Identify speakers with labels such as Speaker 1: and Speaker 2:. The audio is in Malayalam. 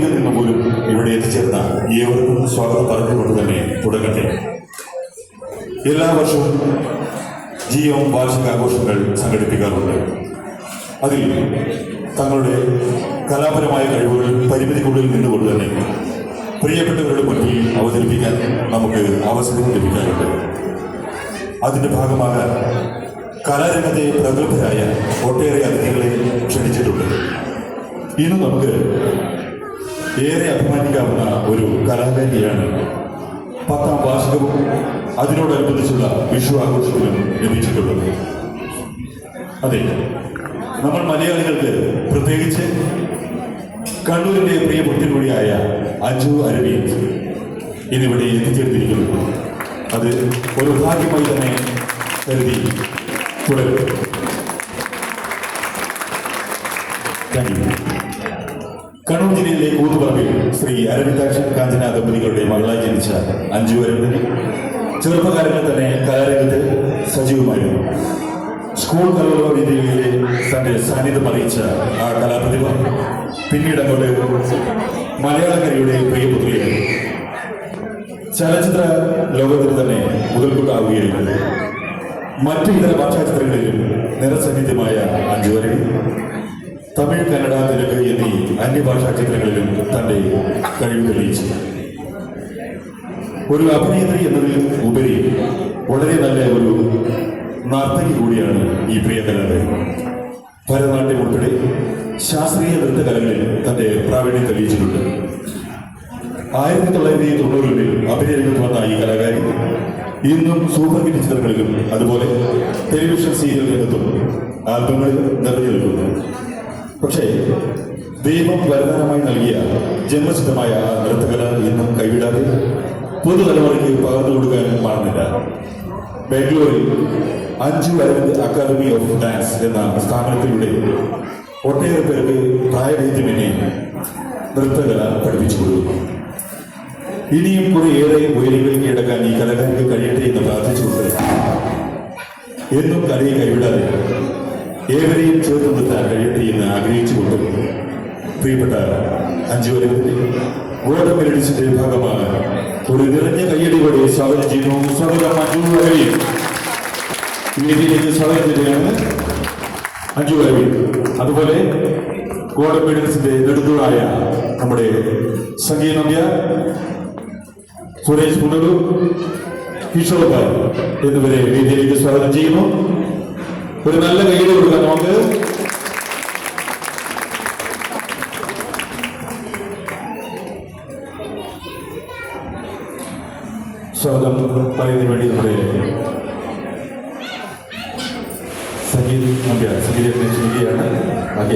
Speaker 1: നിന്ന് പോലും ഇവിടെ എത്തിച്ചേർന്ന ഏവർക്കും സ്വാഗതം പറഞ്ഞുകൊണ്ട് തന്നെ തുടങ്ങട്ടെ. എല്ലാ വർഷവും GM വാർഷികാഘോഷങ്ങൾ സംഘടിപ്പിക്കാറുണ്ട്. അതിൽ തങ്ങളുടെ കലാപരമായ കഴിവുകൾ പരിമിതിക്കുള്ളിൽ നിന്നുകൊണ്ട് തന്നെ പ്രിയപ്പെട്ടവരുടെ മുന്നിൽ അവതരിപ്പിക്കാൻ നമുക്ക് അവസരം ലഭിക്കാറുണ്ട്. അതിൻ്റെ ഭാഗമാകാൻ കലാരംഗത്തെ പ്രഗത്ഭരായ ഒട്ടേറെ അതിഥികളെ ക്ഷണിച്ചിട്ടുണ്ട്. ഇന്ന് നമുക്ക് ഏറെ അഭിമാനിക്കാവുന്ന ഒരു കലാകാരിയാണ് 10ാം വാർഷികവും അതിനോടനുബന്ധിച്ചുള്ള വിഷു ആഘോഷത്തിലും ലഭിച്ചിട്ടുള്ളത്. അതെ, നമ്മൾ മലയാളികൾക്ക് പ്രത്യേകിച്ച് കണ്ണൂരിൻ്റെ പ്രിയപുത്രൻ കൂടിയായ അഞ്ജു അരവിന്ദ് ഇന്നിവിടെ എത്തിച്ചേർന്നിരിക്കുന്നു. അത് ഒരു ഭാഗ്യമായി തന്നെ കരുതി തുടരും. Thank you. കണ്ണൂർ ജില്ലയിലെ കൂത്തുപറമ്പിൽ ശ്രീ അരവിന്ദാക്ഷൻ കാഞ്ചന ദമ്പതികളുടെ മകളായി ജനിച്ച അഞ്ജു അരവിന്ദ് ചെറുപ്പകാലങ്ങളിൽ തന്നെ കലാരംഗത്ത് സജീവമായിരുന്നു. സ്കൂൾ കലോത്സവ വേദികളിലെ തന്റെ സാന്നിധ്യം അറിയിച്ച ആ കലാപ്രതിഭ പിന്നീട് അങ്ങോട്ട് മലയാളക്കരയുടെ പ്രിയപുത്രിയായി ചലച്ചിത്ര ലോകത്തിന് തന്നെ മുതൽക്കൂട്ടാവുകയായിരുന്നു. മറ്റു ഇതര ഭാഷാചിത്രങ്ങളിലും നിറസാന്നിധ്യമായ അഞ്ജു അരവിന്ദ് തമിഴ്, കന്നഡ, തെലുങ്ക് എന്നീ അന്യഭാഷാ ചിത്രങ്ങളിലും തന്റെ കഴിവ് തെളിയിച്ചു. ഒരു അഭിനേത്രി എന്നതിൽ ഉപരി വളരെ നല്ല ഒരു നർത്തകി കൂടിയാണ് ഈ പ്രിയ കലാകാരി. ഭരതനാട്യം ഉൾപ്പെടെ ശാസ്ത്രീയ നൃത്തകലകളിൽ തന്റെ പ്രാവീണ്യം തെളിയിച്ചിട്ടുണ്ട്. 1990-കളിൽ അഭിനയരംഗത്ത് വന്ന ഈ കലാകാരി ഇന്നും സൂപ്പർ ഹിറ്റ് ചിത്രങ്ങളിലും അതുപോലെ ടെലിവിഷൻ സീരിയൽ രംഗത്തും ആൽബങ്ങളിലും നിറഞ്ഞു നിൽക്കുന്നു. പക്ഷേ ദൈവം വരദാനമായി നൽകിയ ജന്മസിദ്ധമായ നൃത്തകല ഇന്നും കൈവിടാതെ പുതുതലമുറയ്ക്ക് പകർന്നു കൊടുക്കാൻ മറന്നില്ല. ബാംഗ്ലൂരിൽ Anju Aravind academy of dance എന്ന സ്ഥാപനത്തിലൂടെ ഒട്ടേറെ പേർക്ക് പ്രായഭേദ്യമെന്നെ നൃത്തകല പഠിപ്പിച്ചു കൊടുക്കുന്നു. ഇനിയും കുറേയേറെ ഉയരങ്ങൾ കീഴടക്കാൻ ഈ കലാകാരിക്ക് കഴിയട്ടെ എന്ന് പ്രാർത്ഥിച്ചുകൊണ്ട് എന്നും കലയെ കൈവിടാതെ ഏവരെയും ചേർത്ത് നിർത്താൻ കഴിയട്ടെ എന്ന് ആഗ്രഹിച്ചുകൊണ്ട് പ്രിയപ്പെട്ട അഞ്ജു അരവിന്ദ് ഗോൾഡൻ മെലഡീസിന്റെ ഭാഗമാണ് ഒരു നിറഞ്ഞ കയ്യടിയോടെ സ്വാഗതം ചെയ്യുന്നു. സ്വാഗതം അഞ്ജു അരവിന്ദ്. വേദിയിലേക്ക് സ്വാഗതം ചെയ്യുകയാണ് അഞ്ജു അരവിന്ദ്. അതുപോലെ ഗോൾഡൻ മെഡൽസിന്റെ നെടുന്തൂണായ നമ്മുടെ സംഗീത നമ്പ്യാർ, സുരേഷ് പുനലു, കിഷോർ ഭായ് എന്നിവരെ വേദിയിലേക്ക് സ്വാഗതം ചെയ്യുന്നു. ഒരു നല്ല കയ്യടി കൊടുക്കാം നമുക്ക്. സ്വാഗതം പറയുന്നതിന് വേണ്ടി നമ്മുടെ സംഗീത ക്ഷണിക്കുകയാണ്. ബാക്കി